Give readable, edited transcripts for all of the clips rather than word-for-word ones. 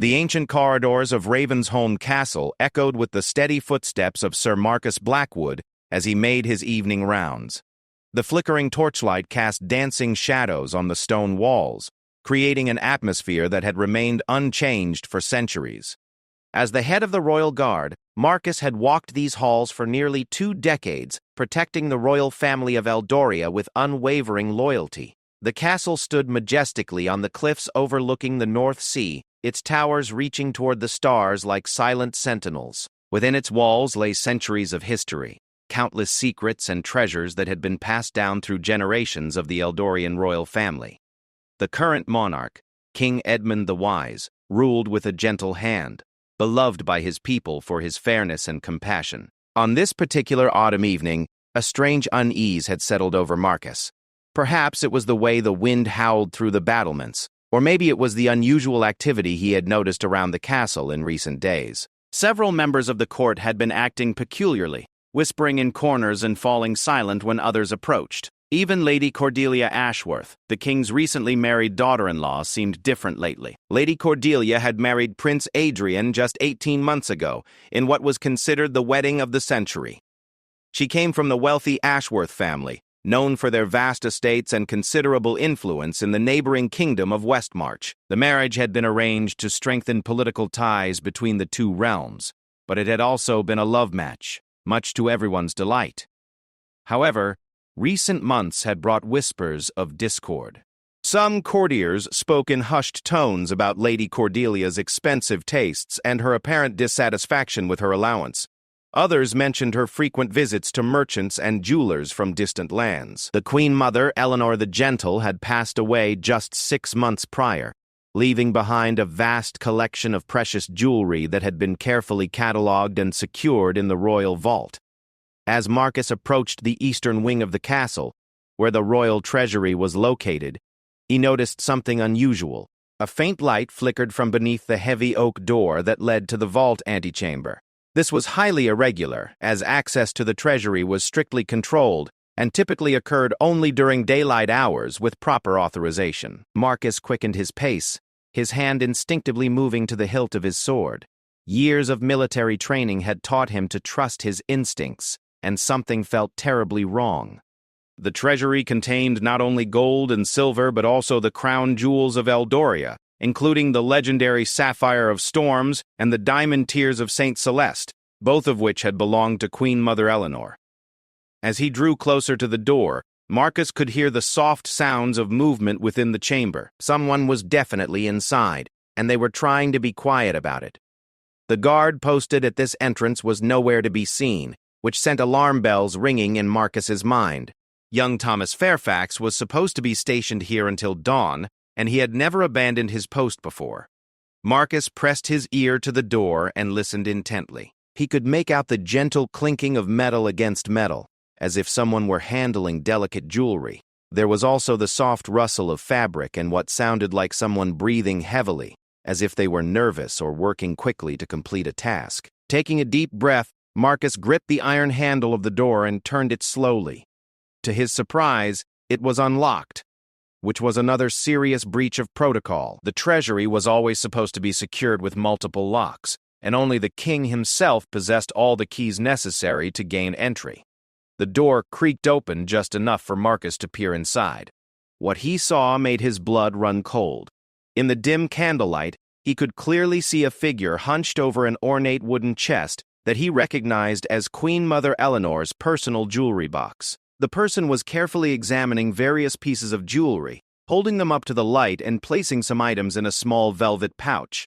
The ancient corridors of Ravensholm Castle echoed with the steady footsteps of Sir Marcus Blackwood as he made his evening rounds. The flickering torchlight cast dancing shadows on the stone walls, creating an atmosphere that had remained unchanged for centuries. As the head of the royal guard, Marcus had walked these halls for nearly 2 decades, protecting the royal family of Eldoria with unwavering loyalty. The castle stood majestically on the cliffs overlooking the North Sea, its towers reaching toward the stars like silent sentinels. Within its walls lay centuries of history, countless secrets and treasures that had been passed down through generations of the Eldorian royal family. The current monarch, King Edmund the Wise, ruled with a gentle hand, beloved by his people for his fairness and compassion. On this particular autumn evening, a strange unease had settled over Marcus. Perhaps it was the way the wind howled through the battlements, or maybe it was the unusual activity he had noticed around the castle in recent days. Several members of the court had been acting peculiarly, whispering in corners and falling silent when others approached. Even Lady Cordelia Ashworth, the king's recently married daughter-in-law, seemed different lately. Lady Cordelia had married Prince Adrian just 18 months ago, in what was considered the wedding of the century. She came from the wealthy Ashworth family, known for their vast estates and considerable influence in the neighboring kingdom of Westmarch. The marriage had been arranged to strengthen political ties between the two realms, but it had also been a love match, much to everyone's delight. However, recent months had brought whispers of discord. Some courtiers spoke in hushed tones about Lady Cordelia's expensive tastes and her apparent dissatisfaction with her allowance. Others mentioned her frequent visits to merchants and jewelers from distant lands. The Queen Mother, Eleanor the Gentle, had passed away just 6 months prior, leaving behind a vast collection of precious jewelry that had been carefully catalogued and secured in the royal vault. As Marcus approached the eastern wing of the castle, where the royal treasury was located, he noticed something unusual. A faint light flickered from beneath the heavy oak door that led to the vault antechamber. This was highly irregular, as access to the treasury was strictly controlled and typically occurred only during daylight hours with proper authorization. Marcus quickened his pace, his hand instinctively moving to the hilt of his sword. Years of military training had taught him to trust his instincts, and something felt terribly wrong. The treasury contained not only gold and silver but also the crown jewels of Eldoria, including the legendary Sapphire of Storms and the Diamond Tears of St. Celeste, both of which had belonged to Queen Mother Eleanor. As he drew closer to the door, Marcus could hear the soft sounds of movement within the chamber. Someone was definitely inside, and they were trying to be quiet about it. The guard posted at this entrance was nowhere to be seen, which sent alarm bells ringing in Marcus's mind. Young Thomas Fairfax was supposed to be stationed here until dawn, and he had never abandoned his post before. Marcus pressed his ear to the door and listened intently. He could make out the gentle clinking of metal against metal, as if someone were handling delicate jewelry. There was also the soft rustle of fabric and what sounded like someone breathing heavily, as if they were nervous or working quickly to complete a task. Taking a deep breath, Marcus gripped the iron handle of the door and turned it slowly. To his surprise, it was unlocked, which was another serious breach of protocol. The treasury was always supposed to be secured with multiple locks, and only the king himself possessed all the keys necessary to gain entry. The door creaked open just enough for Marcus to peer inside. What he saw made his blood run cold. In the dim candlelight, he could clearly see a figure hunched over an ornate wooden chest that he recognized as Queen Mother Eleanor's personal jewelry box. The person was carefully examining various pieces of jewelry, holding them up to the light and placing some items in a small velvet pouch.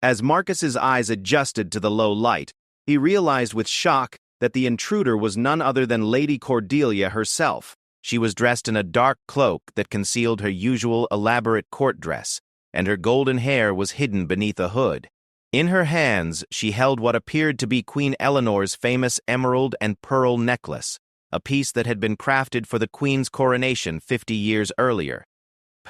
As Marcus's eyes adjusted to the low light, he realized with shock that the intruder was none other than Lady Cordelia herself. She was dressed in a dark cloak that concealed her usual elaborate court dress, and her golden hair was hidden beneath a hood. In her hands, she held what appeared to be Queen Eleanor's famous emerald and pearl necklace, a piece that had been crafted for the Queen's coronation 50 years earlier.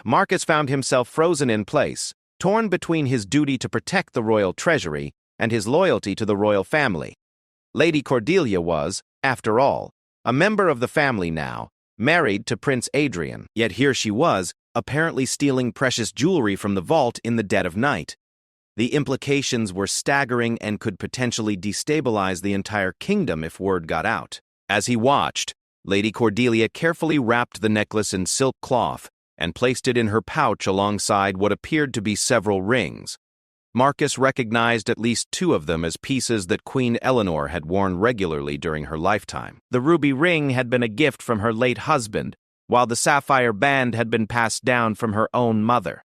Marcus found himself frozen in place, torn between his duty to protect the royal treasury and his loyalty to the royal family. Lady Cordelia was, after all, a member of the family now, married to Prince Adrian, yet here she was, apparently stealing precious jewelry from the vault in the dead of night. The implications were staggering and could potentially destabilize the entire kingdom if word got out. As he watched, Lady Cordelia carefully wrapped the necklace in silk cloth and placed it in her pouch alongside what appeared to be several rings. Marcus recognized at least two of them as pieces that Queen Eleanor had worn regularly during her lifetime. The ruby ring had been a gift from her late husband, while the sapphire band had been passed down from her own mother.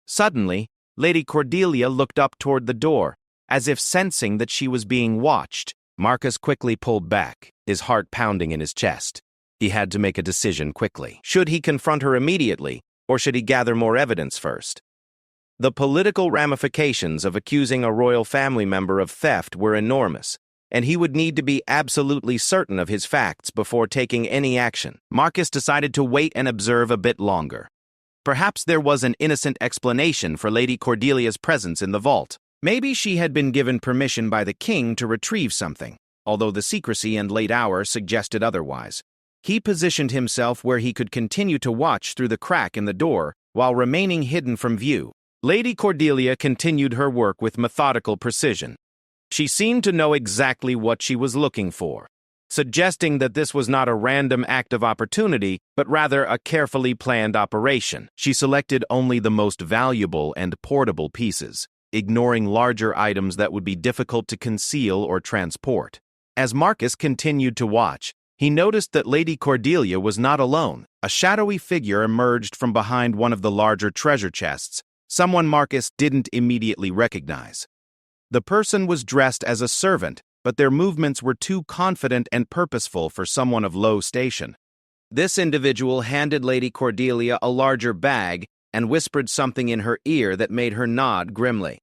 Suddenly, Lady Cordelia looked up toward the door, as if sensing that she was being watched. Marcus quickly pulled back, his heart pounding in his chest. He had to make a decision quickly. Should he confront her immediately, or should he gather more evidence first? The political ramifications of accusing a royal family member of theft were enormous, and he would need to be absolutely certain of his facts before taking any action. Marcus decided to wait and observe a bit longer. Perhaps there was an innocent explanation for Lady Cordelia's presence in the vault. Maybe she had been given permission by the king to retrieve something, although the secrecy and late hour suggested otherwise. He positioned himself where he could continue to watch through the crack in the door while remaining hidden from view. Lady Cordelia continued her work with methodical precision. She seemed to know exactly what she was looking for, suggesting that this was not a random act of opportunity, but rather a carefully planned operation. She selected only the most valuable and portable pieces, ignoring larger items that would be difficult to conceal or transport. As Marcus continued to watch, he noticed that Lady Cordelia was not alone. A shadowy figure emerged from behind one of the larger treasure chests, someone Marcus didn't immediately recognize. The person was dressed as a servant, but their movements were too confident and purposeful for someone of low station. This individual handed Lady Cordelia a larger bag and whispered something in her ear that made her nod grimly.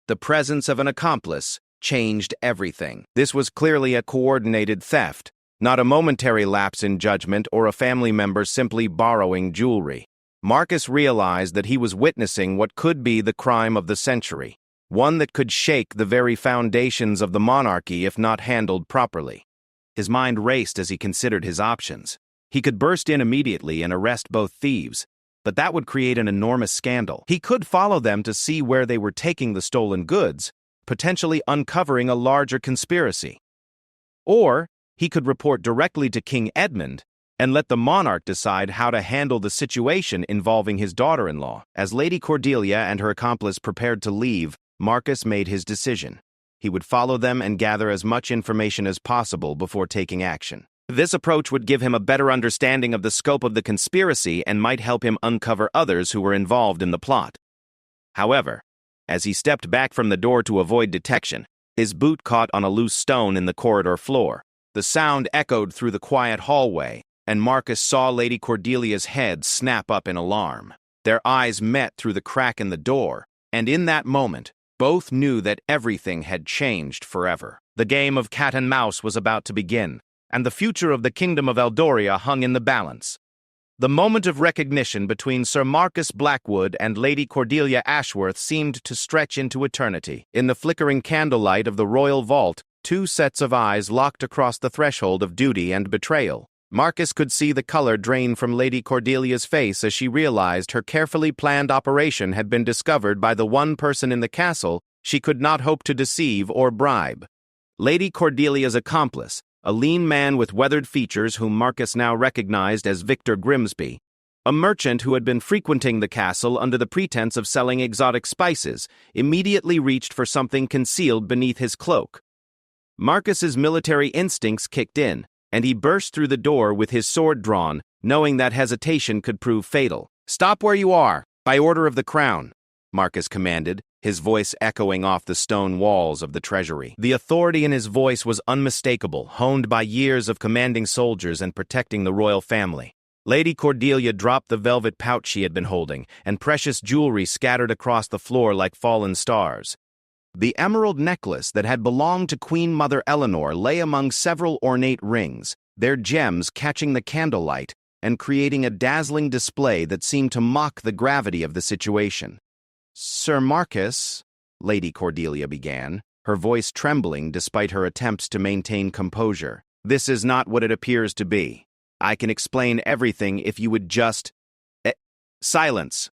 The presence of an accomplice changed everything. This was clearly a coordinated theft, not a momentary lapse in judgment or a family member simply borrowing jewelry. Marcus realized that he was witnessing what could be the crime of the century, one that could shake the very foundations of the monarchy if not handled properly. His mind raced as he considered his options. He could burst in immediately and arrest both thieves, but that would create an enormous scandal. He could follow them to see where they were taking the stolen goods, potentially uncovering a larger conspiracy. Or he could report directly to King Edmund and let the monarch decide how to handle the situation involving his daughter-in-law. As Lady Cordelia and her accomplice prepared to leave, Marcus made his decision. He would follow them and gather as much information as possible before taking action. This approach would give him a better understanding of the scope of the conspiracy and might help him uncover others who were involved in the plot. However, as he stepped back from the door to avoid detection, his boot caught on a loose stone in the corridor floor. The sound echoed through the quiet hallway, and Marcus saw Lady Cordelia's head snap up in alarm. Their eyes met through the crack in the door, and in that moment, both knew that everything had changed forever. The game of cat and mouse was about to begin, and the future of the kingdom of Eldoria hung in the balance. The moment of recognition between Sir Marcus Blackwood and Lady Cordelia Ashworth seemed to stretch into eternity. In the flickering candlelight of the royal vault, two sets of eyes locked across the threshold of duty and betrayal. Marcus could see the color drain from Lady Cordelia's face as she realized her carefully planned operation had been discovered by the one person in the castle she could not hope to deceive or bribe. Lady Cordelia's accomplice, a lean man with weathered features whom Marcus now recognized as Victor Grimsby, a merchant who had been frequenting the castle under the pretense of selling exotic spices, immediately reached for something concealed beneath his cloak. Marcus's military instincts kicked in, and he burst through the door with his sword drawn, knowing that hesitation could prove fatal. "Stop where you are, by order of the crown," Marcus commanded, his voice echoing off the stone walls of the treasury. The authority in his voice was unmistakable, honed by years of commanding soldiers and protecting the royal family. Lady Cordelia dropped the velvet pouch she had been holding, and precious jewelry scattered across the floor like fallen stars. The emerald necklace that had belonged to Queen Mother Eleanor lay among several ornate rings, their gems catching the candlelight and creating a dazzling display that seemed to mock the gravity of the situation. "Sir Marcus," Lady Cordelia began, her voice trembling despite her attempts to maintain composure, "this is not what it appears to be. I can explain everything if you would just—" Silence!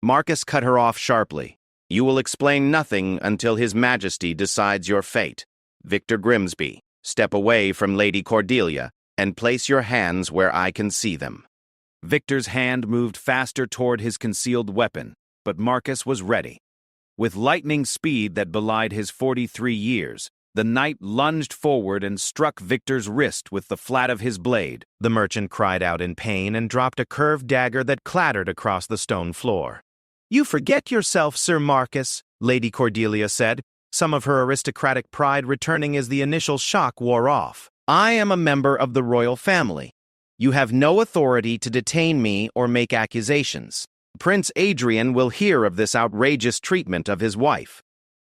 Marcus cut her off sharply. You will explain nothing until His Majesty decides your fate. Victor Grimsby, step away from Lady Cordelia and place your hands where I can see them." Victor's hand moved faster toward his concealed weapon, but Marcus was ready. With lightning speed that belied his 43 years, the knight lunged forward and struck Victor's wrist with the flat of his blade. The merchant cried out in pain and dropped a curved dagger that clattered across the stone floor. "You forget yourself, Sir Marcus," Lady Cordelia said, some of her aristocratic pride returning as the initial shock wore off. "I am a member of the royal family. You have no authority to detain me or make accusations. Prince Adrian will hear of this outrageous treatment of his wife."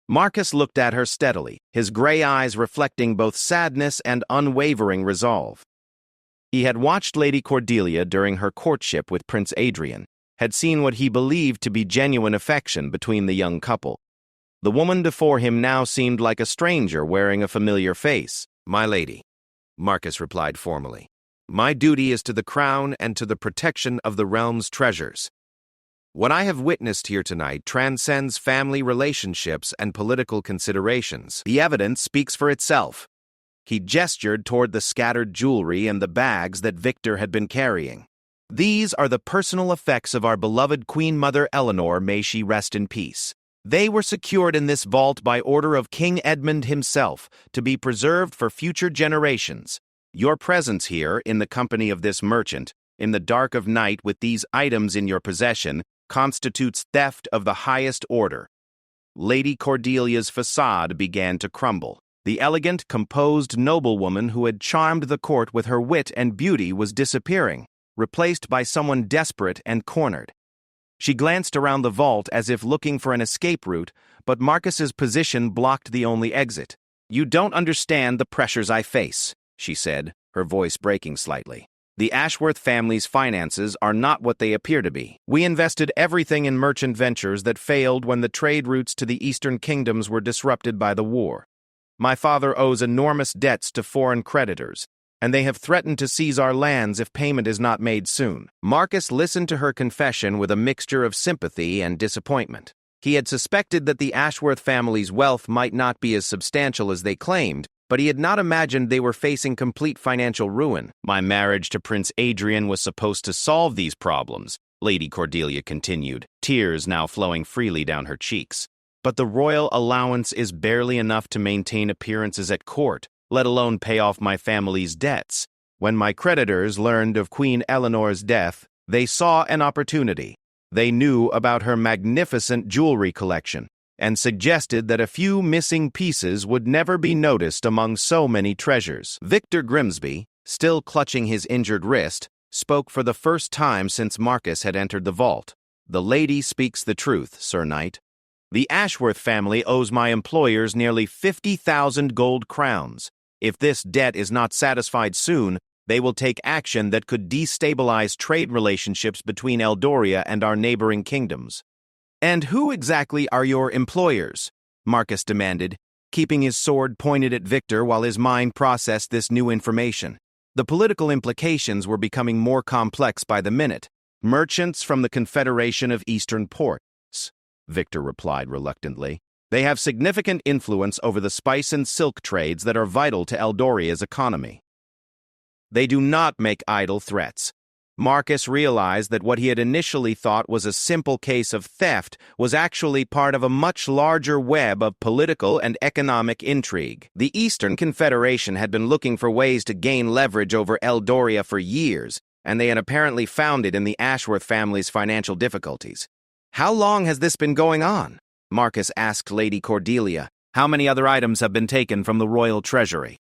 Marcus looked at her steadily, his gray eyes reflecting both sadness and unwavering resolve. He had watched Lady Cordelia during her courtship with Prince Adrian, had seen what he believed to be genuine affection between the young couple. The woman before him now seemed like a stranger wearing a familiar face. "My lady," Marcus replied formally, "my duty is to the crown and to the protection of the realm's treasures. What I have witnessed here tonight transcends family relationships and political considerations. The evidence speaks for itself." He gestured toward the scattered jewelry and the bags that Victor had been carrying. "These are the personal effects of our beloved Queen Mother Eleanor, may she rest in peace. They were secured in this vault by order of King Edmund himself, to be preserved for future generations. Your presence here, in the company of this merchant, in the dark of night with these items in your possession, constitutes theft of the highest order." Lady Cordelia's facade began to crumble. The elegant, composed noblewoman who had charmed the court with her wit and beauty was disappearing, replaced by someone desperate and cornered. She glanced around the vault as if looking for an escape route, but Marcus's position blocked the only exit. "You don't understand the pressures I face," she said, her voice breaking slightly. "The Ashworth family's finances are not what they appear to be. We invested everything in merchant ventures that failed when the trade routes to the eastern kingdoms were disrupted by the war. My father owes enormous debts to foreign creditors, and they have threatened to seize our lands if payment is not made soon." Marcus listened to her confession with a mixture of sympathy and disappointment. He had suspected that the Ashworth family's wealth might not be as substantial as they claimed, but he had not imagined they were facing complete financial ruin. "My marriage to Prince Adrian was supposed to solve these problems," Lady Cordelia continued, tears now flowing freely down her cheeks. "But the royal allowance is barely enough to maintain appearances at court, let alone pay off my family's debts. When my creditors learned of Queen Eleanor's death, they saw an opportunity. They knew about her magnificent jewelry collection, and suggested that a few missing pieces would never be noticed among so many treasures." Victor Grimsby, still clutching his injured wrist, spoke for the first time since Marcus had entered the vault. "The lady speaks the truth, Sir Knight. The Ashworth family owes my employers nearly 50,000 gold crowns. If this debt is not satisfied soon, they will take action that could destabilize trade relationships between Eldoria and our neighboring kingdoms." "And who exactly are your employers?" Marcus demanded, keeping his sword pointed at Victor while his mind processed this new information. The political implications were becoming more complex by the minute. "Merchants from the Confederation of Eastern Ports," Victor replied reluctantly. "They have significant influence over the spice and silk trades that are vital to Eldoria's economy. They do not make idle threats." Marcus realized that what he had initially thought was a simple case of theft was actually part of a much larger web of political and economic intrigue. The Eastern Confederation had been looking for ways to gain leverage over Eldoria for years, and they had apparently found it in the Ashworth family's financial difficulties. "How long has this been going on?" Marcus asked Lady Cordelia. "How many other items have been taken from the royal treasury?"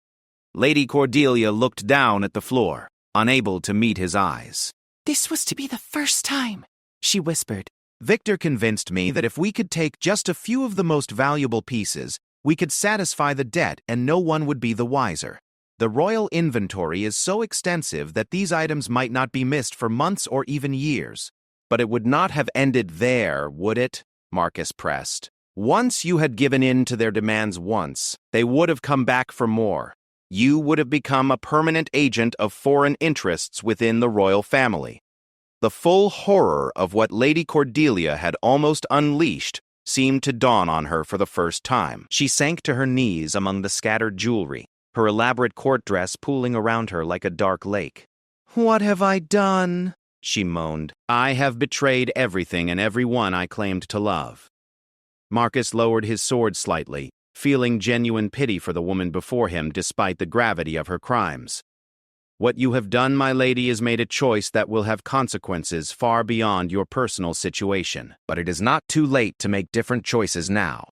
Lady Cordelia looked down at the floor, unable to meet his eyes. "This was to be the first time," she whispered. "Victor convinced me that if we could take just a few of the most valuable pieces, we could satisfy the debt and no one would be the wiser. The royal inventory is so extensive that these items might not be missed for months or even years. But it would not have ended there, would it?" Marcus pressed. "Once you had given in to their demands once, they would have come back for more. You would have become a permanent agent of foreign interests within the royal family." The full horror of what Lady Cordelia had almost unleashed seemed to dawn on her for the first time. She sank to her knees among the scattered jewelry, her elaborate court dress pooling around her like a dark lake. "What have I done?" she moaned. "I have betrayed everything and everyone I claimed to love." Marcus lowered his sword slightly, feeling genuine pity for the woman before him despite the gravity of her crimes. "What you have done, my lady, is made a choice that will have consequences far beyond your personal situation. But it is not too late to make different choices now."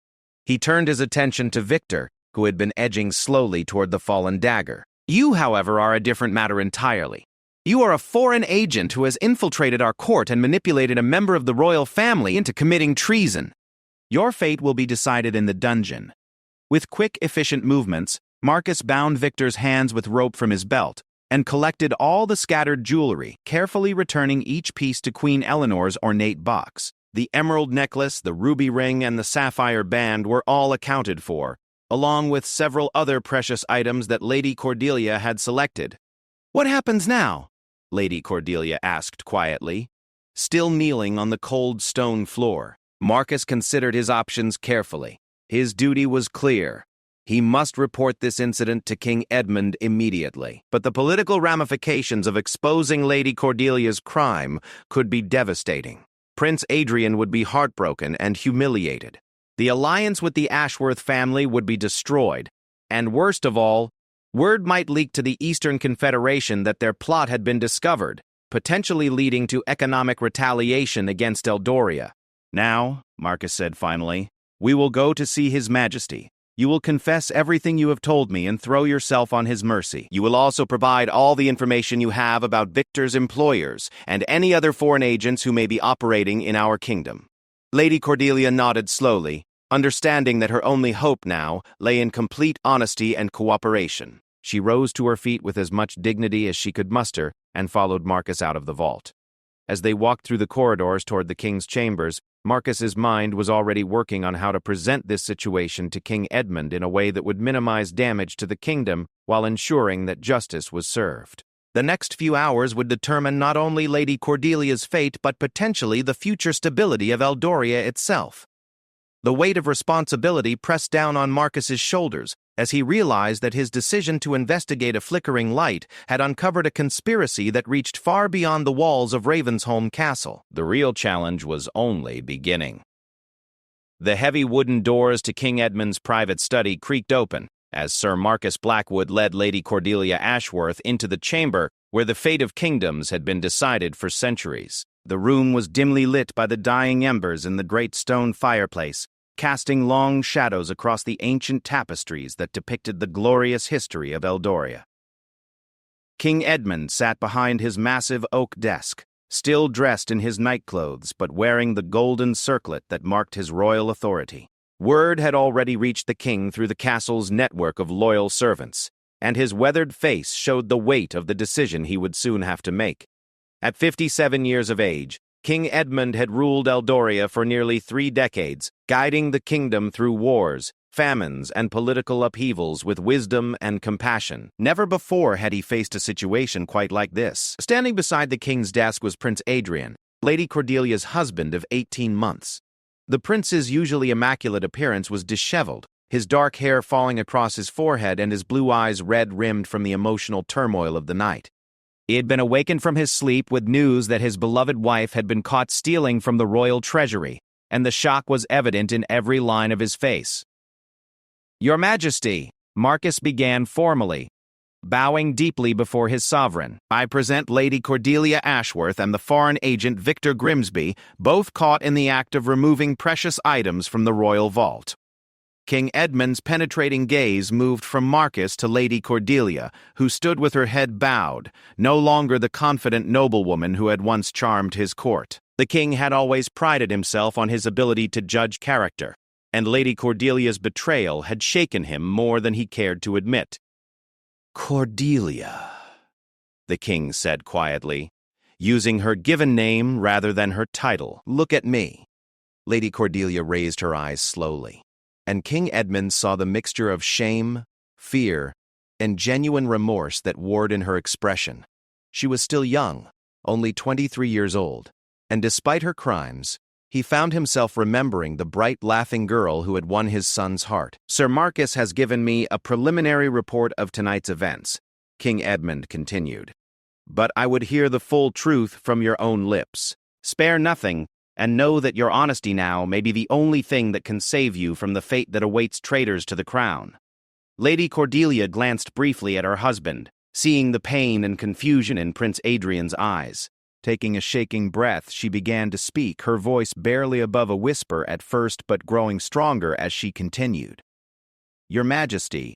He turned his attention to Victor, who had been edging slowly toward the fallen dagger. "You, however, are a different matter entirely. You are a foreign agent who has infiltrated our court and manipulated a member of the royal family into committing treason. Your fate will be decided in the dungeon." With quick, efficient movements, Marcus bound Victor's hands with rope from his belt and collected all the scattered jewelry, carefully returning each piece to Queen Eleanor's ornate box. The emerald necklace, the ruby ring, and the sapphire band were all accounted for, along with several other precious items that Lady Cordelia had selected. "What happens now?" Lady Cordelia asked quietly. Still kneeling on the cold stone floor, Marcus considered his options carefully. His duty was clear. He must report this incident to King Edmund immediately. But the political ramifications of exposing Lady Cordelia's crime could be devastating. Prince Adrian would be heartbroken and humiliated. The alliance with the Ashworth family would be destroyed. And worst of all, word might leak to the Eastern Confederation that their plot had been discovered, potentially leading to economic retaliation against Eldoria. "Now," Marcus said finally, "we will go to see His Majesty. You will confess everything you have told me and throw yourself on his mercy. You will also provide all the information you have about Victor's employers and any other foreign agents who may be operating in our kingdom." Lady Cordelia nodded slowly, understanding that her only hope now lay in complete honesty and cooperation. She rose to her feet with as much dignity as she could muster and followed Marcus out of the vault. As they walked through the corridors toward the king's chambers, Marcus's mind was already working on how to present this situation to King Edmund in a way that would minimize damage to the kingdom while ensuring that justice was served. The next few hours would determine not only Lady Cordelia's fate but potentially the future stability of Eldoria itself. The weight of responsibility pressed down on Marcus's shoulders as he realized that his decision to investigate a flickering light had uncovered a conspiracy that reached far beyond the walls of Ravensholm Castle. The real challenge was only beginning. The heavy wooden doors to King Edmund's private study creaked open as Sir Marcus Blackwood led Lady Cordelia Ashworth into the chamber where the fate of kingdoms had been decided for centuries. The room was dimly lit by the dying embers in the great stone fireplace, casting long shadows across the ancient tapestries that depicted the glorious history of Eldoria. King Edmund sat behind his massive oak desk, still dressed in his nightclothes but wearing the golden circlet that marked his royal authority. Word had already reached the king through the castle's network of loyal servants, and his weathered face showed the weight of the decision he would soon have to make. At 57 years of age, King Edmund had ruled Eldoria for nearly 3 decades, guiding the kingdom through wars, famines, and political upheavals with wisdom and compassion. Never before had he faced a situation quite like this. Standing beside the king's desk was Prince Adrian, Lady Cordelia's husband of 18 months. The prince's usually immaculate appearance was disheveled, his dark hair falling across his forehead and his blue eyes red-rimmed from the emotional turmoil of the night. He had been awakened from his sleep with news that his beloved wife had been caught stealing from the royal treasury, and the shock was evident in every line of his face. "Your Majesty," Marcus began formally, bowing deeply before his sovereign, "I present Lady Cordelia Ashworth and the foreign agent Victor Grimsby, both caught in the act of removing precious items from the royal vault." King Edmund's penetrating gaze moved from Marcus to Lady Cordelia, who stood with her head bowed, no longer the confident noblewoman who had once charmed his court. The king had always prided himself on his ability to judge character, and Lady Cordelia's betrayal had shaken him more than he cared to admit. "Cordelia," the king said quietly, using her given name rather than her title. "Look at me." Lady Cordelia raised her eyes slowly, and King Edmund saw the mixture of shame, fear, and genuine remorse that warred in her expression. She was still young, only 23 years old, and despite her crimes, he found himself remembering the bright, laughing girl who had won his son's heart. "Sir Marcus has given me a preliminary report of tonight's events," King Edmund continued. "But I would hear the full truth from your own lips. Spare nothing, and know that your honesty now may be the only thing that can save you from the fate that awaits traitors to the crown." Lady Cordelia glanced briefly at her husband, seeing the pain and confusion in Prince Adrian's eyes. Taking a shaking breath, she began to speak, her voice barely above a whisper at first but growing stronger as she continued. "Your Majesty,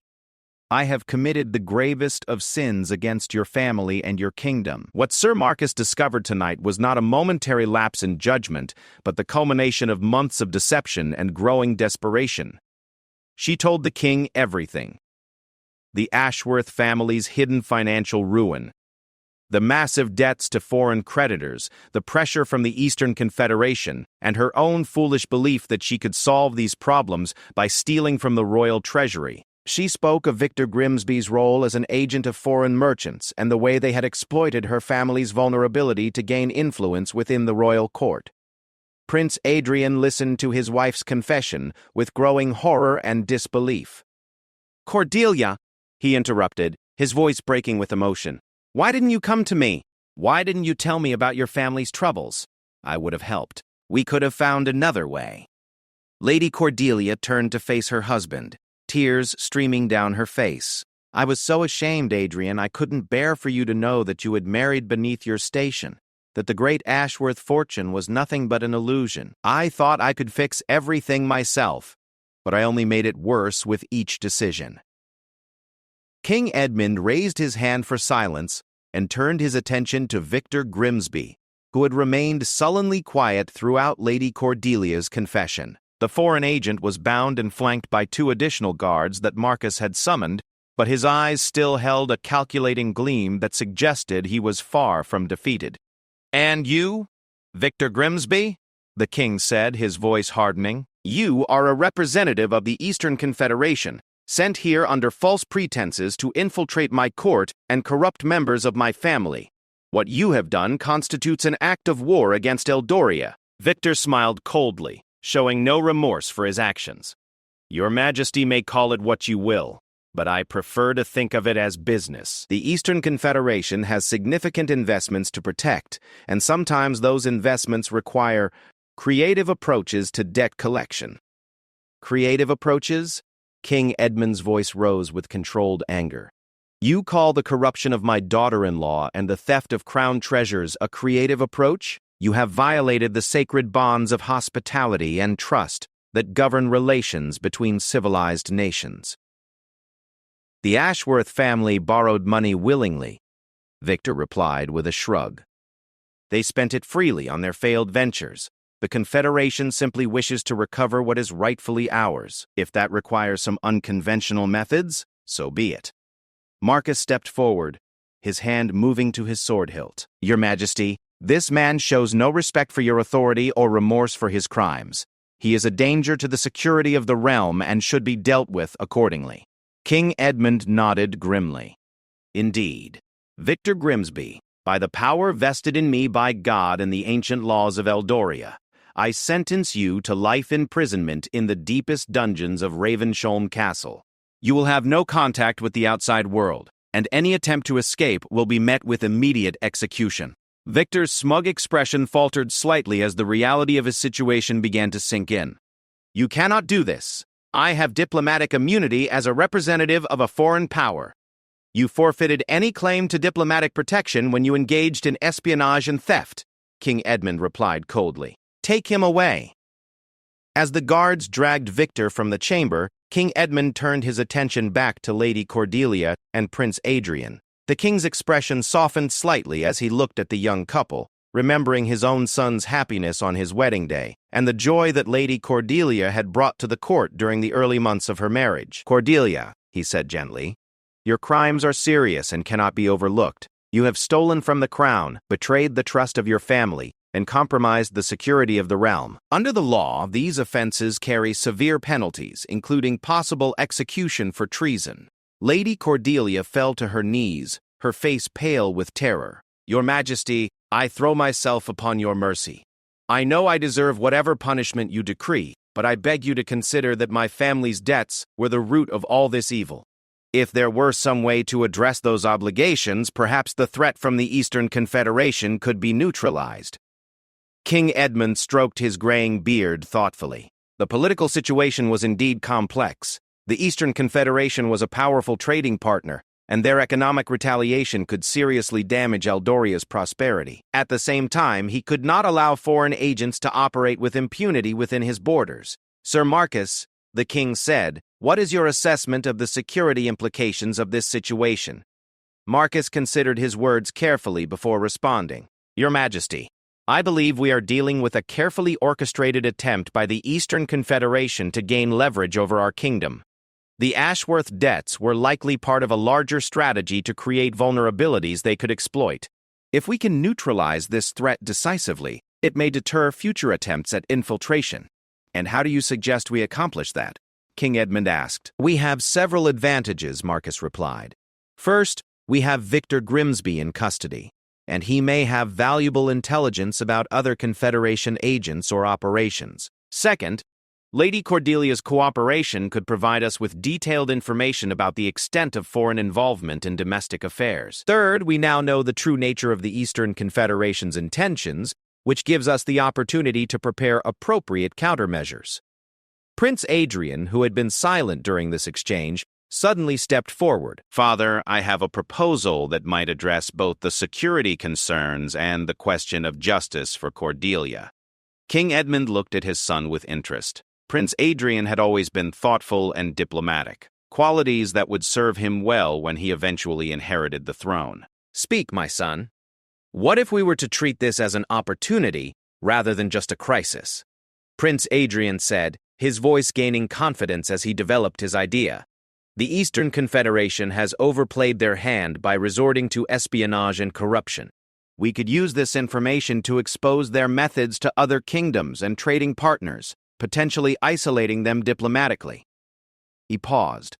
I have committed the gravest of sins against your family and your kingdom." What Sir Marcus discovered tonight was not a momentary lapse in judgment, but the culmination of months of deception and growing desperation. She told the king everything. The Ashworth family's hidden financial ruin, the massive debts to foreign creditors, the pressure from the Eastern Confederation, and her own foolish belief that she could solve these problems by stealing from the royal treasury. She spoke of Victor Grimsby's role as an agent of foreign merchants and the way they had exploited her family's vulnerability to gain influence within the royal court. Prince Adrian listened to his wife's confession with growing horror and disbelief. "Cordelia," he interrupted, his voice breaking with emotion. "Why didn't you come to me? Why didn't you tell me about your family's troubles? I would have helped. We could have found another way." Lady Cordelia turned to face her husband, tears streaming down her face. "I was so ashamed, Adrian. I couldn't bear for you to know that you had married beneath your station, that the great Ashworth fortune was nothing but an illusion. I thought I could fix everything myself, but I only made it worse with each decision." King Edmund raised his hand for silence and turned his attention to Victor Grimsby, who had remained sullenly quiet throughout Lady Cordelia's confession. The foreign agent was bound and flanked by 2 additional guards that Marcus had summoned, but his eyes still held a calculating gleam that suggested he was far from defeated. "And you, Victor Grimsby?" the king said, his voice hardening. "You are a representative of the Eastern Confederation, sent here under false pretenses to infiltrate my court and corrupt members of my family. What you have done constitutes an act of war against Eldoria." Victor smiled coldly, showing no remorse for his actions. "Your Majesty may call it what you will, but I prefer to think of it as business. The Eastern Confederation has significant investments to protect, and sometimes those investments require creative approaches to debt collection." "Creative approaches?" King Edmund's voice rose with controlled anger. "You call the corruption of my daughter-in-law and the theft of crown treasures a creative approach? You have violated the sacred bonds of hospitality and trust that govern relations between civilized nations." "The Ashworth family borrowed money willingly," Victor replied with a shrug. "They spent it freely on their failed ventures. The Confederation simply wishes to recover what is rightfully ours. If that requires some unconventional methods, so be it." Marcus stepped forward, his hand moving to his sword hilt. "Your Majesty, this man shows no respect for your authority or remorse for his crimes. He is a danger to the security of the realm and should be dealt with accordingly." King Edmund nodded grimly. "Indeed, Victor Grimsby, by the power vested in me by God and the ancient laws of Eldoria, I sentence you to life imprisonment in the deepest dungeons of Ravensholm Castle. You will have no contact with the outside world, and any attempt to escape will be met with immediate execution." Victor's smug expression faltered slightly as the reality of his situation began to sink in. "You cannot do this. I have diplomatic immunity as a representative of a foreign power. You forfeited any claim to diplomatic protection when you engaged in espionage and theft," King Edmund replied coldly. "Take him away." As the guards dragged Victor from the chamber, King Edmund turned his attention back to Lady Cordelia and Prince Adrian. The king's expression softened slightly as he looked at the young couple, remembering his own son's happiness on his wedding day, and the joy that Lady Cordelia had brought to the court during the early months of her marriage. "Cordelia," he said gently, "your crimes are serious and cannot be overlooked. You have stolen from the crown, betrayed the trust of your family, and compromised the security of the realm. Under the law, these offenses carry severe penalties, including possible execution for treason." Lady Cordelia fell to her knees, her face pale with terror. "Your Majesty, I throw myself upon your mercy. I know I deserve whatever punishment you decree, but I beg you to consider that my family's debts were the root of all this evil. If there were some way to address those obligations, perhaps the threat from the Eastern Confederation could be neutralized. King Edmund stroked his graying beard thoughtfully. The political situation was indeed complex. The Eastern Confederation was a powerful trading partner, and their economic retaliation could seriously damage Eldoria's prosperity. At the same time, he could not allow foreign agents to operate with impunity within his borders. Sir Marcus, the king said, what is your assessment of the security implications of this situation? Marcus considered his words carefully before responding. Your Majesty, I believe we are dealing with a carefully orchestrated attempt by the Eastern Confederation to gain leverage over our kingdom. The Ashworth debts were likely part of a larger strategy to create vulnerabilities they could exploit. If we can neutralize this threat decisively, it may deter future attempts at infiltration. And how do you suggest we accomplish that? King Edmund asked. We have several advantages, Marcus replied. First, we have Victor Grimsby in custody, and he may have valuable intelligence about other Confederation agents or operations. Second, Lady Cordelia's cooperation could provide us with detailed information about the extent of foreign involvement in domestic affairs. Third, we now know the true nature of the Eastern Confederation's intentions, which gives us the opportunity to prepare appropriate countermeasures. Prince Adrian, who had been silent during this exchange, suddenly stepped forward. Father, I have a proposal that might address both the security concerns and the question of justice for Cordelia. King Edmund looked at his son with interest. Prince Adrian had always been thoughtful and diplomatic, qualities that would serve him well when he eventually inherited the throne. Speak, my son. What if we were to treat this as an opportunity rather than just a crisis? Prince Adrian said, his voice gaining confidence as he developed his idea. The Eastern Confederation has overplayed their hand by resorting to espionage and corruption. We could use this information to expose their methods to other kingdoms and trading partners, potentially isolating them diplomatically. He paused,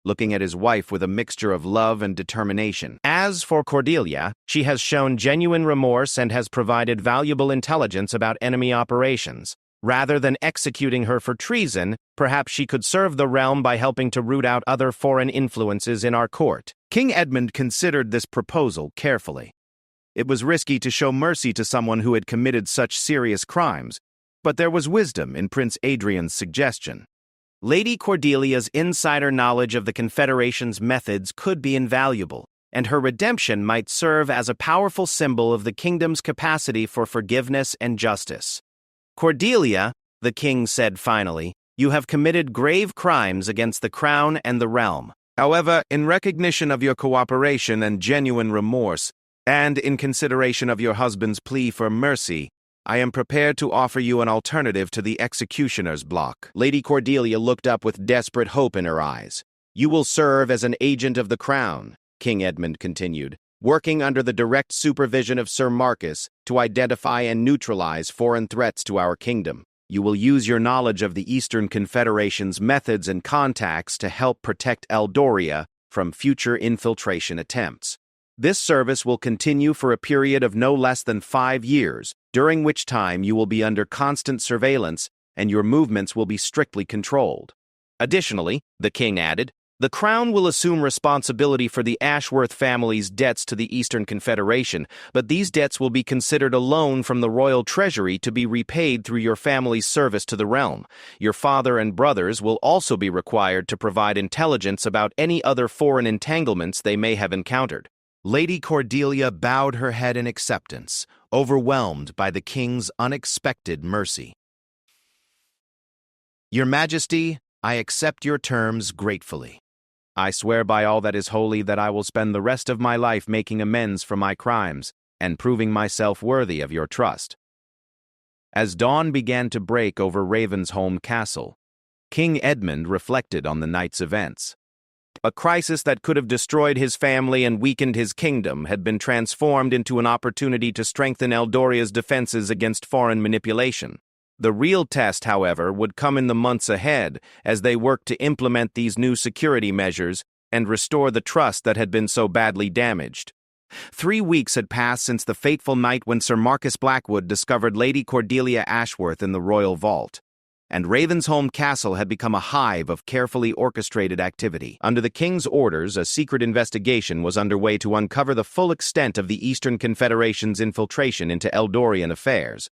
looking at his wife with a mixture of love and determination. As for Cordelia, she has shown genuine remorse and has provided valuable intelligence about enemy operations. Rather than executing her for treason, perhaps she could serve the realm by helping to root out other foreign influences in our court. King Edmund considered this proposal carefully. It was risky to show mercy to someone who had committed such serious crimes, but there was wisdom in Prince Adrian's suggestion. Lady Cordelia's insider knowledge of the Confederation's methods could be invaluable, and her redemption might serve as a powerful symbol of the kingdom's capacity for forgiveness and justice. Cordelia, the king said finally, you have committed grave crimes against the crown and the realm. However, in recognition of your cooperation and genuine remorse, and in consideration of your husband's plea for mercy, I am prepared to offer you an alternative to the executioner's block. Lady Cordelia looked up with desperate hope in her eyes. You will serve as an agent of the crown, King Edmund continued, working under the direct supervision of Sir Marcus to identify and neutralize foreign threats to our kingdom. You will use your knowledge of the Eastern Confederation's methods and contacts to help protect Eldoria from future infiltration attempts. This service will continue for a period of no less than 5 years, during which time you will be under constant surveillance and your movements will be strictly controlled. Additionally, the king added, the crown will assume responsibility for the Ashworth family's debts to the Eastern Confederation, but these debts will be considered a loan from the royal treasury to be repaid through your family's service to the realm. Your father and brothers will also be required to provide intelligence about any other foreign entanglements they may have encountered. Lady Cordelia bowed her head in acceptance, overwhelmed by the king's unexpected mercy. Your Majesty, I accept your terms gratefully. I swear by all that is holy that I will spend the rest of my life making amends for my crimes and proving myself worthy of your trust. As dawn began to break over Ravensholm Castle, King Edmund reflected on the night's events. A crisis that could have destroyed his family and weakened his kingdom had been transformed into an opportunity to strengthen Eldoria's defenses against foreign manipulation. The real test, however, would come in the months ahead as they worked to implement these new security measures and restore the trust that had been so badly damaged. 3 weeks had passed since the fateful night when Sir Marcus Blackwood discovered Lady Cordelia Ashworth in the royal vault, and Ravensholm Castle had become a hive of carefully orchestrated activity. Under the king's orders, a secret investigation was underway to uncover the full extent of the Eastern Confederation's infiltration into Eldorian affairs.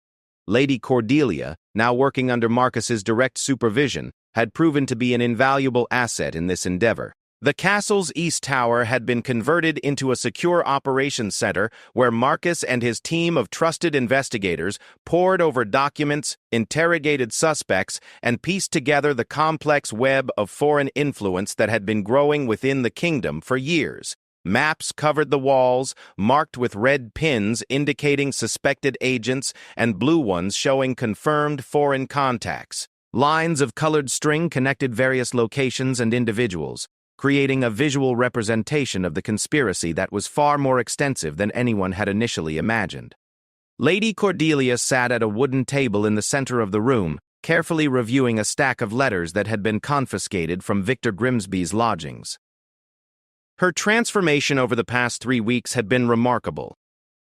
Lady Cordelia, now working under Marcus's direct supervision, had proven to be an invaluable asset in this endeavor. The castle's east tower had been converted into a secure operations center where Marcus and his team of trusted investigators pored over documents, interrogated suspects, and pieced together the complex web of foreign influence that had been growing within the kingdom for years. Maps covered the walls, marked with red pins indicating suspected agents and blue ones showing confirmed foreign contacts. Lines of colored string connected various locations and individuals, creating a visual representation of the conspiracy that was far more extensive than anyone had initially imagined. Lady Cordelia sat at a wooden table in the center of the room, carefully reviewing a stack of letters that had been confiscated from Victor Grimsby's lodgings. Her transformation over the past 3 weeks had been remarkable.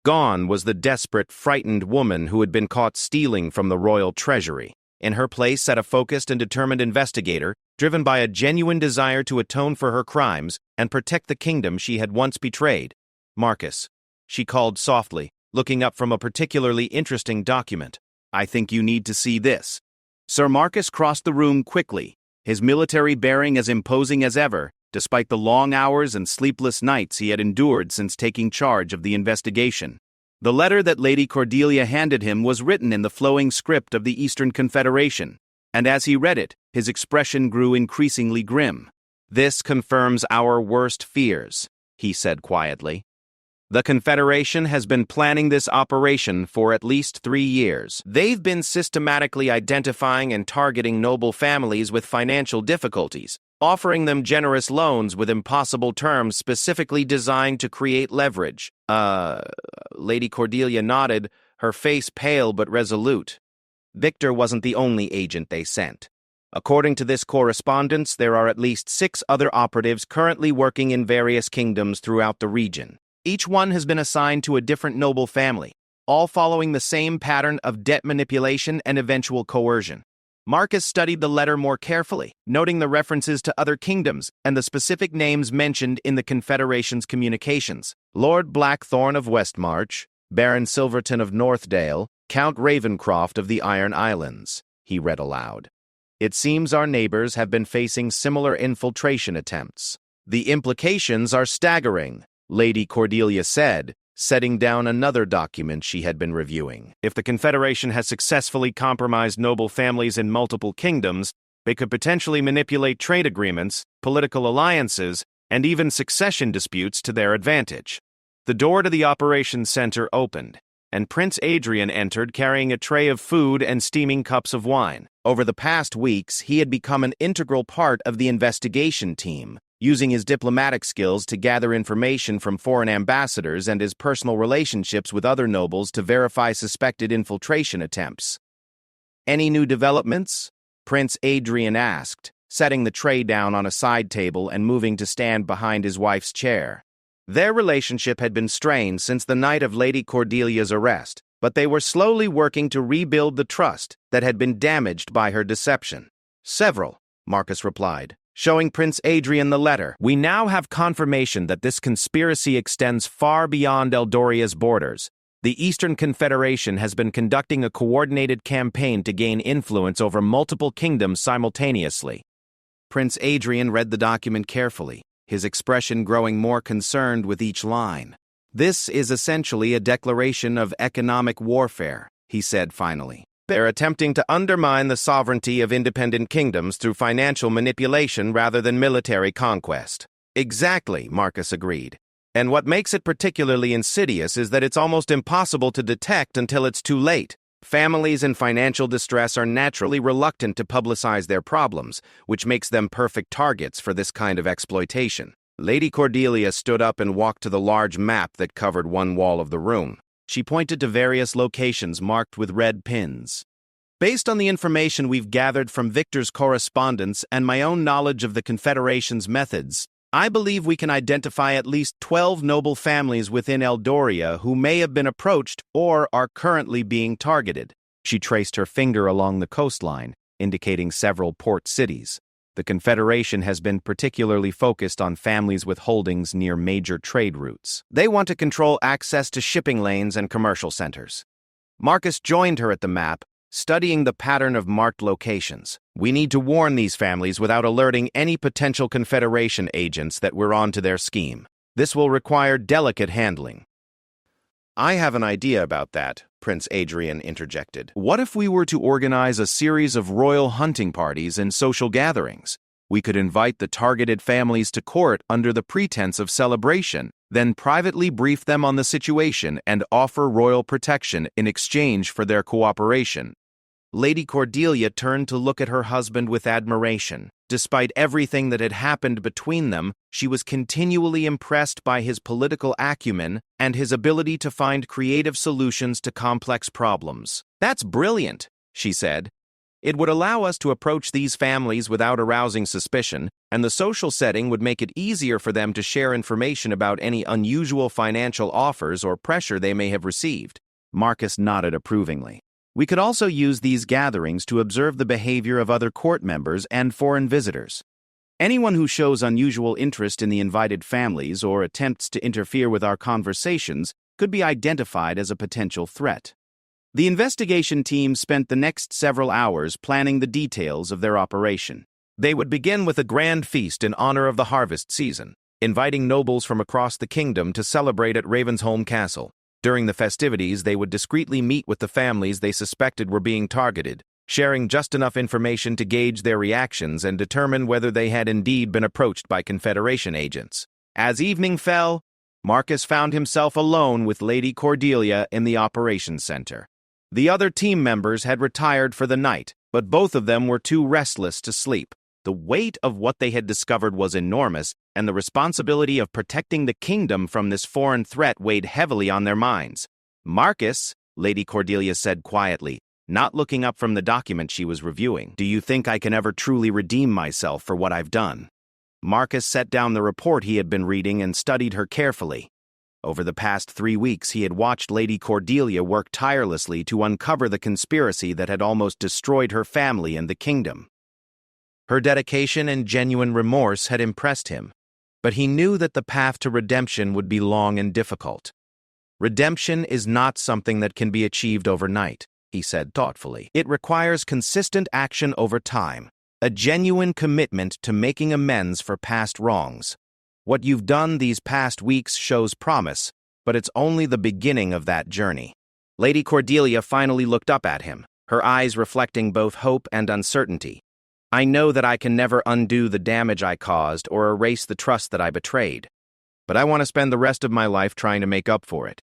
Gone was the desperate, frightened woman who had been caught stealing from the royal treasury. In her place sat a focused and determined investigator, driven by a genuine desire to atone for her crimes and protect the kingdom she had once betrayed. "Marcus," she called softly, looking up from a particularly interesting document. "I think you need to see this." Sir Marcus crossed the room quickly, his military bearing as imposing as ever, despite the long hours and sleepless nights he had endured since taking charge of the investigation. The letter that Lady Cordelia handed him was written in the flowing script of the Eastern Confederation, and as he read it, his expression grew increasingly grim. "This confirms our worst fears," he said quietly. "The Confederation has been planning this operation for at least 3 years. They've been systematically identifying and targeting noble families with financial difficulties, offering them generous loans with impossible terms specifically designed to create leverage." Lady Cordelia nodded, her face pale but resolute. Victor wasn't the only agent they sent. According to this correspondence, there are at least 6 other operatives currently working in various kingdoms throughout the region. Each one has been assigned to a different noble family, all following the same pattern of debt manipulation and eventual coercion. Marcus studied the letter more carefully, noting the references to other kingdoms and the specific names mentioned in the Confederation's communications. Lord Blackthorn of Westmarch, Baron Silverton of Northdale, Count Ravencroft of the Iron Islands, he read aloud. "It seems our neighbors have been facing similar infiltration attempts. The implications are staggering," Lady Cordelia said, setting down another document she had been reviewing. "If the Confederation has successfully compromised noble families in multiple kingdoms, they could potentially manipulate trade agreements, political alliances, and even succession disputes to their advantage." The door to the operations center opened, and Prince Adrian entered carrying a tray of food and steaming cups of wine. Over the past weeks, he had become an integral part of the investigation team, using his diplomatic skills to gather information from foreign ambassadors and his personal relationships with other nobles to verify suspected infiltration attempts. "Any new developments?" Prince Adrian asked, setting the tray down on a side table and moving to stand behind his wife's chair. Their relationship had been strained since the night of Lady Cordelia's arrest, but they were slowly working to rebuild the trust that had been damaged by her deception. "Several," Marcus replied, showing Prince Adrian the letter. "We now have confirmation that this conspiracy extends far beyond Eldoria's borders. The Eastern Confederation has been conducting a coordinated campaign to gain influence over multiple kingdoms simultaneously." Prince Adrian read the document carefully, his expression growing more concerned with each line. "This is essentially a declaration of economic warfare," he said finally. "They're attempting to undermine the sovereignty of independent kingdoms through financial manipulation rather than military conquest." "Exactly," Marcus agreed. "And what makes it particularly insidious is that it's almost impossible to detect until it's too late. Families in financial distress are naturally reluctant to publicize their problems, which makes them perfect targets for this kind of exploitation." Lady Cordelia stood up and walked to the large map that covered one wall of the room. She pointed to various locations marked with red pins. "Based on the information we've gathered from Victor's correspondence and my own knowledge of the Confederation's methods, I believe we can identify at least 12 noble families within Eldoria who may have been approached or are currently being targeted. She traced her finger along the coastline, indicating several port cities. The Confederation has been particularly focused on families with holdings near major trade routes. They want to control access to shipping lanes and commercial centers. Marcus joined her at the map, studying the pattern of marked locations. We need to warn these families without alerting any potential Confederation agents that we're onto their scheme. This will require delicate handling. I have an idea about that, Prince Adrian interjected. What if we were to organize a series of royal hunting parties and social gatherings? We could invite the targeted families to court under the pretense of celebration, then privately brief them on the situation and offer royal protection in exchange for their cooperation. Lady Cordelia turned to look at her husband with admiration. Despite everything that had happened between them, she was continually impressed by his political acumen and his ability to find creative solutions to complex problems. "That's brilliant," she said. "It would allow us to approach these families without arousing suspicion, and the social setting would make it easier for them to share information about any unusual financial offers or pressure they may have received." Marcus nodded approvingly. "We could also use these gatherings to observe the behavior of other court members and foreign visitors. Anyone who shows unusual interest in the invited families or attempts to interfere with our conversations could be identified as a potential threat." The investigation team spent the next several hours planning the details of their operation. They would begin with a grand feast in honor of the harvest season, inviting nobles from across the kingdom to celebrate at Ravensholm Castle. During the festivities, they would discreetly meet with the families they suspected were being targeted, sharing just enough information to gauge their reactions and determine whether they had indeed been approached by Confederation agents. As evening fell, Marcus found himself alone with Lady Cordelia in the operations center. The other team members had retired for the night, but both of them were too restless to sleep. The weight of what they had discovered was enormous, and the responsibility of protecting the kingdom from this foreign threat weighed heavily on their minds. "Marcus," Lady Cordelia said quietly, not looking up from the document she was reviewing, "do you think I can ever truly redeem myself for what I've done?" Marcus set down the report he had been reading and studied her carefully. Over the past 3 weeks, he had watched Lady Cordelia work tirelessly to uncover the conspiracy that had almost destroyed her family and the kingdom. Her dedication and genuine remorse had impressed him, but he knew that the path to redemption would be long and difficult. "Redemption is not something that can be achieved overnight," he said thoughtfully. "It requires consistent action over time, a genuine commitment to making amends for past wrongs. What you've done these past weeks shows promise, but it's only the beginning of that journey." Lady Cordelia finally looked up at him, her eyes reflecting both hope and uncertainty. "I know that I can never undo the damage I caused or erase the trust that I betrayed, but I want to spend the rest of my life trying to make up for it.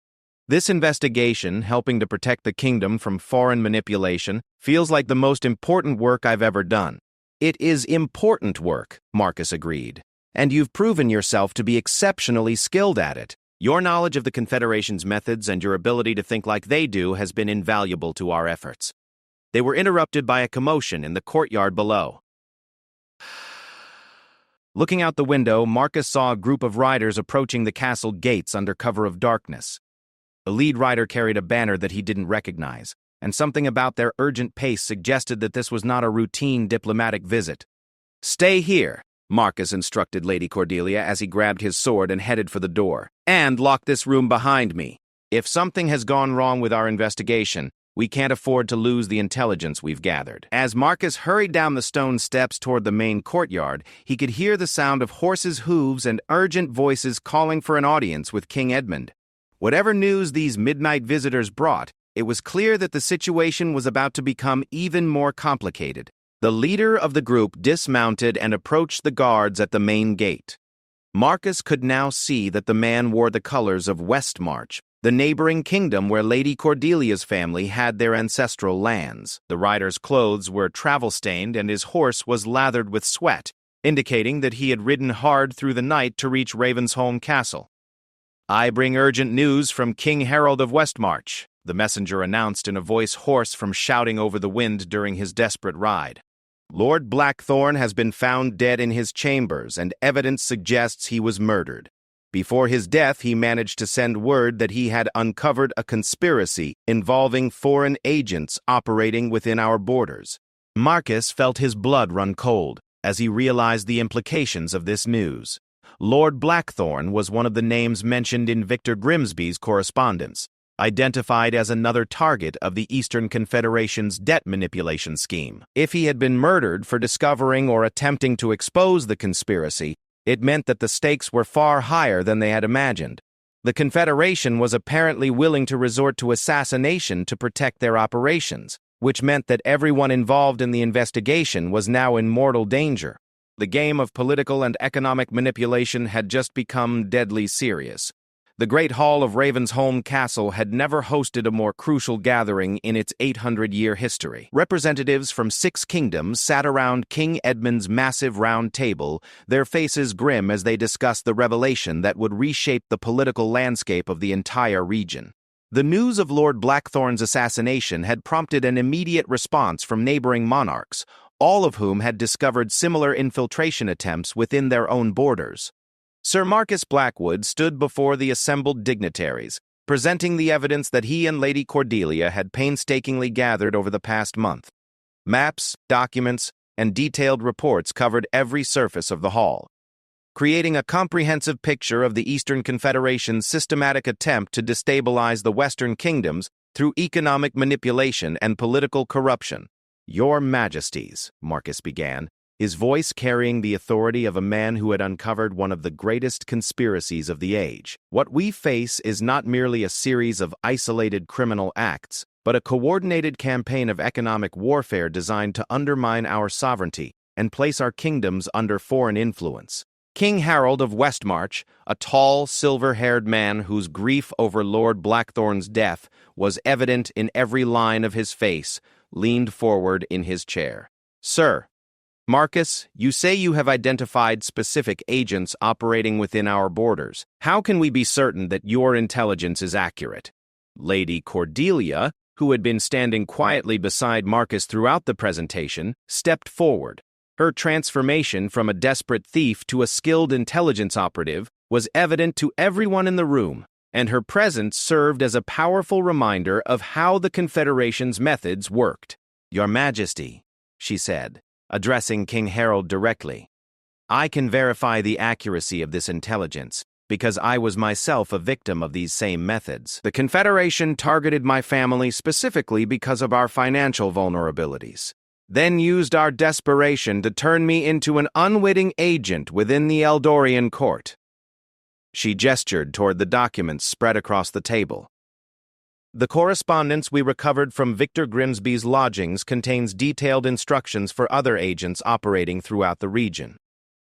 This investigation, helping to protect the kingdom from foreign manipulation, feels like the most important work I've ever done." "It is important work," Marcus agreed, "and you've proven yourself to be exceptionally skilled at it. Your knowledge of the Confederation's methods and your ability to think like they do has been invaluable to our efforts." They were interrupted by a commotion in the courtyard below. Looking out the window, Marcus saw a group of riders approaching the castle gates under cover of darkness. The lead rider carried a banner that he didn't recognize, and something about their urgent pace suggested that this was not a routine diplomatic visit. "Stay here," Marcus instructed Lady Cordelia as he grabbed his sword and headed for the door. "And lock this room behind me. If something has gone wrong with our investigation, we can't afford to lose the intelligence we've gathered." As Marcus hurried down the stone steps toward the main courtyard, he could hear the sound of horses' hooves and urgent voices calling for an audience with King Edmund. Whatever news these midnight visitors brought, it was clear that the situation was about to become even more complicated. The leader of the group dismounted and approached the guards at the main gate. Marcus could now see that the man wore the colors of Westmarch, the neighboring kingdom where Lady Cordelia's family had their ancestral lands. The rider's clothes were travel-stained and his horse was lathered with sweat, indicating that he had ridden hard through the night to reach Ravensholm Castle. "I bring urgent news from King Harold of Westmarch," the messenger announced in a voice hoarse from shouting over the wind during his desperate ride. Lord Blackthorn has been found dead in his chambers, and evidence suggests he was murdered. Before his death, he managed to send word that he had uncovered a conspiracy involving foreign agents operating within our borders. Marcus felt his blood run cold as he realized the implications of this news. Lord Blackthorn was one of the names mentioned in Victor Grimsby's correspondence, identified as another target of the Eastern Confederation's debt manipulation scheme. If he had been murdered for discovering or attempting to expose the conspiracy, it meant that the stakes were far higher than they had imagined. The Confederation was apparently willing to resort to assassination to protect their operations, which meant that everyone involved in the investigation was now in mortal danger. The game of political and economic manipulation had just become deadly serious. The Great Hall of Ravensholm Castle had never hosted a more crucial gathering in its 800-year history. Representatives from 6 kingdoms sat around King Edmund's massive round table, their faces grim as they discussed the revelation that would reshape the political landscape of the entire region. The news of Lord Blackthorn's assassination had prompted an immediate response from neighboring monarchs, all of whom had discovered similar infiltration attempts within their own borders. Sir Marcus Blackwood stood before the assembled dignitaries, presenting the evidence that he and Lady Cordelia had painstakingly gathered over the past month. Maps, documents, and detailed reports covered every surface of the hall, creating a comprehensive picture of the Eastern Confederation's systematic attempt to destabilize the Western kingdoms through economic manipulation and political corruption. "Your Majesties," Marcus began, his voice carrying the authority of a man who had uncovered one of the greatest conspiracies of the age. "What we face is not merely a series of isolated criminal acts, but a coordinated campaign of economic warfare designed to undermine our sovereignty and place our kingdoms under foreign influence." King Harold of Westmarch, a tall, silver-haired man whose grief over Lord Blackthorn's death was evident in every line of his face, leaned forward in his chair. "Sir, Marcus, you say you have identified specific agents operating within our borders. How can we be certain that your intelligence is accurate?" Lady Cordelia, who had been standing quietly beside Marcus throughout the presentation, stepped forward. Her transformation from a desperate thief to a skilled intelligence operative was evident to everyone in the room, and her presence served as a powerful reminder of how the Confederation's methods worked. "Your Majesty," she said, addressing King Harold directly, "I can verify the accuracy of this intelligence because I was myself a victim of these same methods. The Confederation targeted my family specifically because of our financial vulnerabilities, then used our desperation to turn me into an unwitting agent within the Eldorian court." She gestured toward the documents spread across the table. "The correspondence we recovered from Victor Grimsby's lodgings contains detailed instructions for other agents operating throughout the region.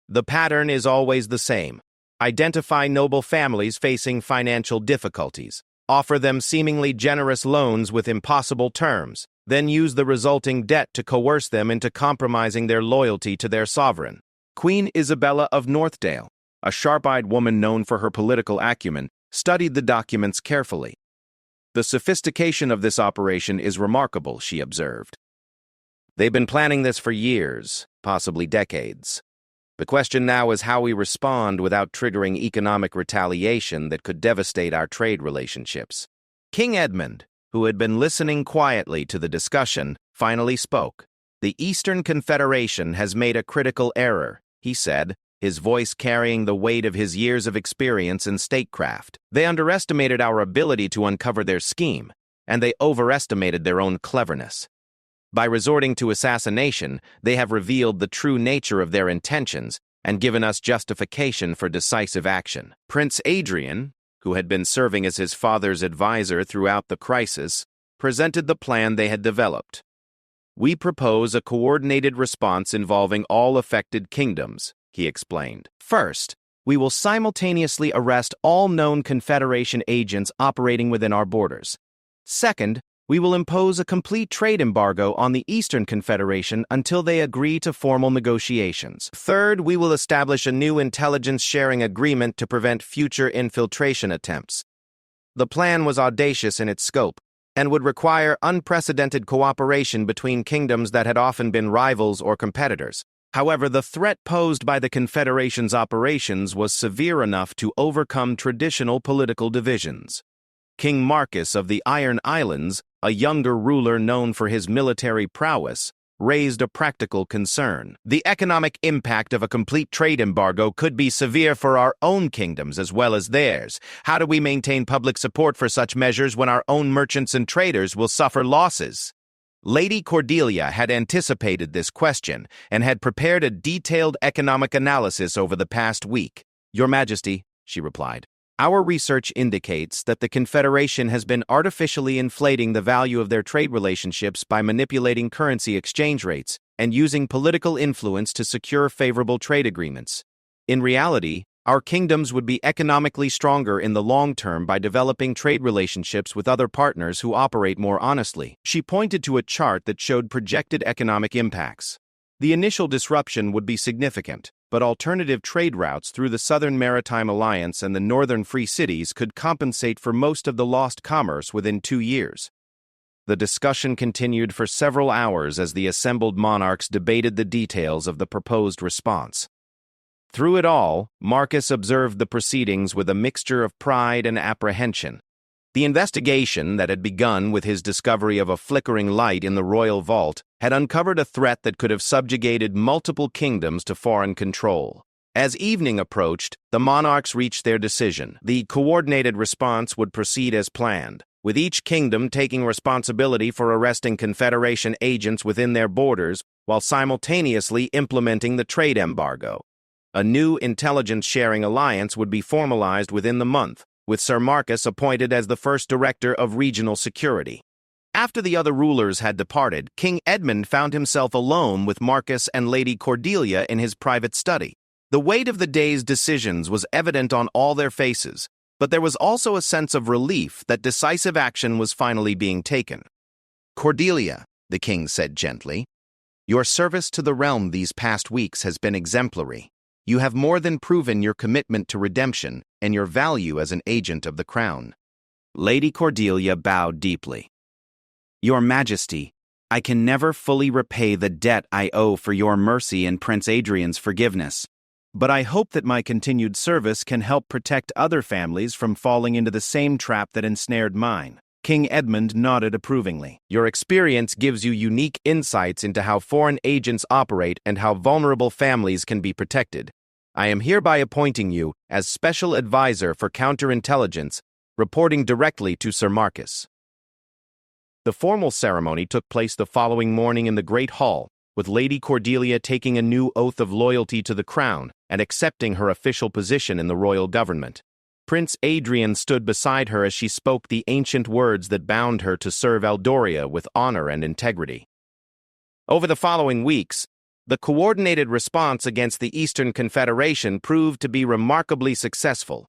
The pattern is always the same. Identify noble families facing financial difficulties, offer them seemingly generous loans with impossible terms, then use the resulting debt to coerce them into compromising their loyalty to their sovereign." Queen Isabella of Northdale, a sharp-eyed woman known for her political acumen, studied the documents carefully. "The sophistication of this operation is remarkable," she observed. "They've been planning this for years, possibly decades. The question now is how we respond without triggering economic retaliation that could devastate our trade relationships." King Edmund, who had been listening quietly to the discussion, finally spoke. "The Eastern Confederation has made a critical error," he said, his voice carrying the weight of his years of experience in statecraft. "They underestimated our ability to uncover their scheme, and they overestimated their own cleverness. By resorting to assassination, they have revealed the true nature of their intentions and given us justification for decisive action." Prince Adrian, who had been serving as his father's advisor throughout the crisis, presented the plan they had developed. "We propose a coordinated response involving all affected kingdoms," he explained. "First, we will simultaneously arrest all known Confederation agents operating within our borders. Second, we will impose a complete trade embargo on the Eastern Confederation until they agree to formal negotiations. Third, we will establish a new intelligence-sharing agreement to prevent future infiltration attempts." The plan was audacious in its scope, and would require unprecedented cooperation between kingdoms that had often been rivals or competitors. However, the threat posed by the Confederation's operations was severe enough to overcome traditional political divisions. King Marcus of the Iron Islands, a younger ruler known for his military prowess, raised a practical concern. The economic impact of a complete trade embargo could be severe for our own kingdoms as well as theirs. How do we maintain public support for such measures when our own merchants and traders will suffer losses? Lady Cordelia had anticipated this question and had prepared a detailed economic analysis over the past week. "Your Majesty," she replied, "our research indicates that the Confederation has been artificially inflating the value of their trade relationships by manipulating currency exchange rates and using political influence to secure favorable trade agreements. In reality, our kingdoms would be economically stronger in the long term by developing trade relationships with other partners who operate more honestly." She pointed to a chart that showed projected economic impacts. The initial disruption would be significant, but alternative trade routes through the Southern Maritime Alliance and the Northern Free Cities could compensate for most of the lost commerce within 2 years. The discussion continued for several hours as the assembled monarchs debated the details of the proposed response. Through it all, Marcus observed the proceedings with a mixture of pride and apprehension. The investigation that had begun with his discovery of a flickering light in the royal vault had uncovered a threat that could have subjugated multiple kingdoms to foreign control. As evening approached, the monarchs reached their decision. The coordinated response would proceed as planned, with each kingdom taking responsibility for arresting Confederation agents within their borders while simultaneously implementing the trade embargo. A new intelligence-sharing alliance would be formalized within the month, with Sir Marcus appointed as the first director of regional security. After the other rulers had departed, King Edmund found himself alone with Marcus and Lady Cordelia in his private study. The weight of the day's decisions was evident on all their faces, but there was also a sense of relief that decisive action was finally being taken. "Cordelia," the king said gently, "your service to the realm these past weeks has been exemplary. You have more than proven your commitment to redemption and your value as an agent of the crown." Lady Cordelia bowed deeply. "Your Majesty, I can never fully repay the debt I owe for your mercy and Prince Adrian's forgiveness, but I hope that my continued service can help protect other families from falling into the same trap that ensnared mine." King Edmund nodded approvingly. "Your experience gives you unique insights into how foreign agents operate and how vulnerable families can be protected. I am hereby appointing you as Special Advisor for Counterintelligence, reporting directly to Sir Marcus." The formal ceremony took place the following morning in the Great Hall, with Lady Cordelia taking a new oath of loyalty to the crown and accepting her official position in the royal government. Prince Adrian stood beside her as she spoke the ancient words that bound her to serve Eldoria with honor and integrity. Over the following weeks, the coordinated response against the Eastern Confederation proved to be remarkably successful.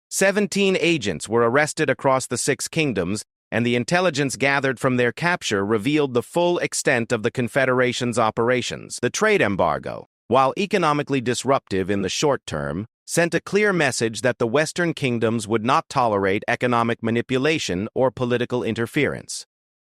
17 agents were arrested across the 6 kingdoms, and the intelligence gathered from their capture revealed the full extent of the Confederation's operations. The trade embargo, while economically disruptive in the short term, sent a clear message that the Western kingdoms would not tolerate economic manipulation or political interference.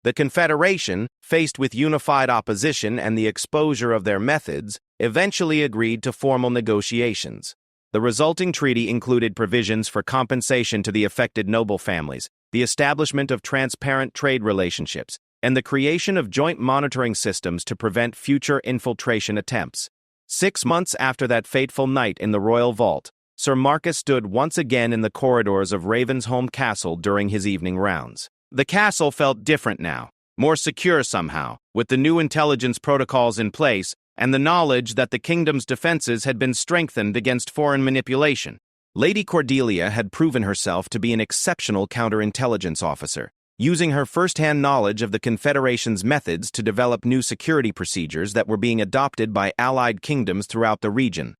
The Confederation, faced with unified opposition and the exposure of their methods, eventually agreed to formal negotiations. The resulting treaty included provisions for compensation to the affected noble families, the establishment of transparent trade relationships, and the creation of joint monitoring systems to prevent future infiltration attempts. 6 months after that fateful night in the royal vault, Sir Marcus stood once again in the corridors of Ravensholm Castle during his evening rounds. The castle felt different now, more secure somehow, with the new intelligence protocols in place and the knowledge that the kingdom's defenses had been strengthened against foreign manipulation. Lady Cordelia had proven herself to be an exceptional counterintelligence officer, using her first-hand knowledge of the Confederation's methods to develop new security procedures that were being adopted by allied kingdoms throughout the region.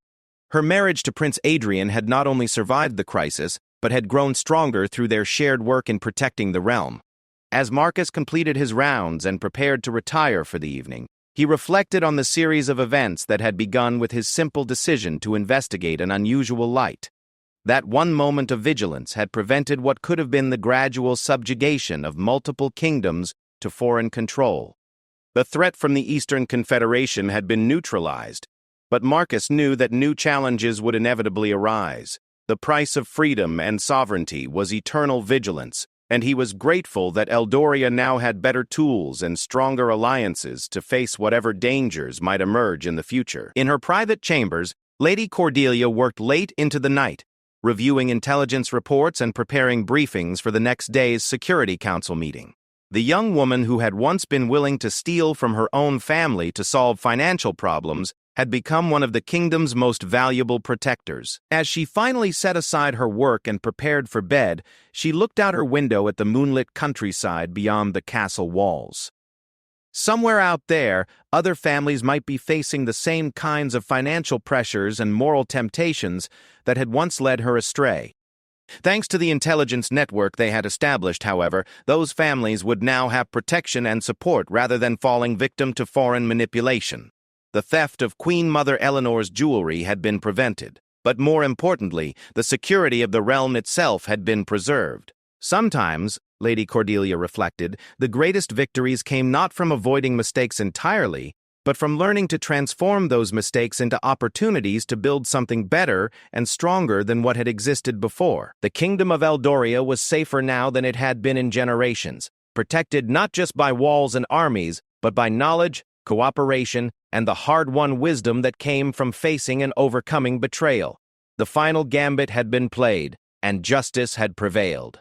Her marriage to Prince Adrian had not only survived the crisis, but had grown stronger through their shared work in protecting the realm. As Marcus completed his rounds and prepared to retire for the evening, he reflected on the series of events that had begun with his simple decision to investigate an unusual light. That one moment of vigilance had prevented what could have been the gradual subjugation of multiple kingdoms to foreign control. The threat from the Eastern Confederation had been neutralized, but Marcus knew that new challenges would inevitably arise. The price of freedom and sovereignty was eternal vigilance, and he was grateful that Eldoria now had better tools and stronger alliances to face whatever dangers might emerge in the future. In her private chambers, Lady Cordelia worked late into the night, reviewing intelligence reports and preparing briefings for the next day's Security Council meeting. The young woman who had once been willing to steal from her own family to solve financial problems had become one of the kingdom's most valuable protectors. As she finally set aside her work and prepared for bed, she looked out her window at the moonlit countryside beyond the castle walls. Somewhere out there, other families might be facing the same kinds of financial pressures and moral temptations that had once led her astray. Thanks to the intelligence network they had established, however, those families would now have protection and support rather than falling victim to foreign manipulation. The theft of Queen Mother Eleanor's jewelry had been prevented, but more importantly, the security of the realm itself had been preserved. Sometimes, Lady Cordelia reflected, the greatest victories came not from avoiding mistakes entirely, but from learning to transform those mistakes into opportunities to build something better and stronger than what had existed before. The kingdom of Eldoria was safer now than it had been in generations, protected not just by walls and armies, but by knowledge, cooperation, and the hard-won wisdom that came from facing and overcoming betrayal. The final gambit had been played, and justice had prevailed.